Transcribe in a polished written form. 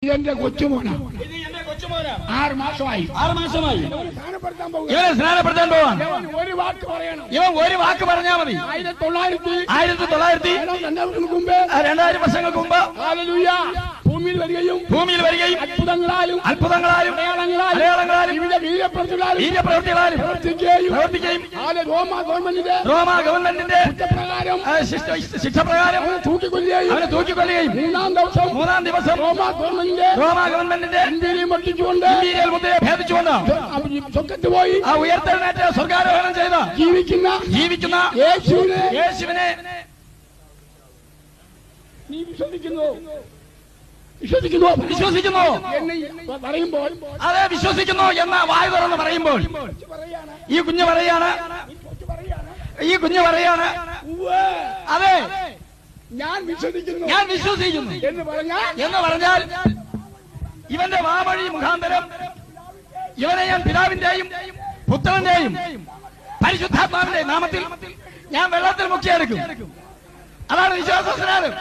ഇതെന്റെ കൊച്ചുമോനാ. 6 മാസമായി. ഇവനെ സ്നാനപ്പെടുത്താൻ പോവാൻ ഒരു വാക്ക് പറയണം. ഇവൻ ഒരു വാക്ക് പറഞ്ഞാൽ മതി. 1900 മുമ്പ് 2000 വർഷങ്ങൾക്ക് മുമ്പ് ഭൂമിയിൽ വരികയും അത്ഭുതങ്ങളാലും അടയാളങ്ങളാലും വീര്യപ്രവൃത്തികളാലും പ്രവർത്തിക്കുകയും റോമാ ഗവൺമെന്റിന്റെ ശിക്ഷപ്രകാരം അവനെ തൂക്കിക്കൊല്ലുകയും മൂന്നാം ദിവസം റോമാ ഗവൺമെന്റിന്റെ ഇമ്പീരിയൽ മുദ്രയെ ഭേദിച്ചുകൊണ്ട് പോയി ആ ഉയർത്തെഴുന്നേറ്റ് സ്വർഗാരോഹണം ചെയ്ത ജീവിക്കുന്ന യേശുവിനെ നീ വിശ്വസിക്കുന്നു പറയുമ്പോൾ അതെ വിശ്വസിക്കുന്നു എന്ന വായു തുറന്ന് പറയുമ്പോൾ ഈ കുഞ്ഞ് പറയാണ് അതെ ഞാൻ വിശ്വസിക്കുന്നു എന്ന് പറഞ്ഞാൽ ഇവന്റെ വാമൊഴി മുഖാന്തരം ഇവനെ ഞാൻ പിതാവിന്റെയും പുത്രന്റെയും പരിശുദ്ധാത്മാവിന്റെ നാമത്തിൽ ഞാൻ വെള്ളത്തിൽ മുക്കിയെടുക്കും. അതാണ് വിശ്വാസ സ്നാനം.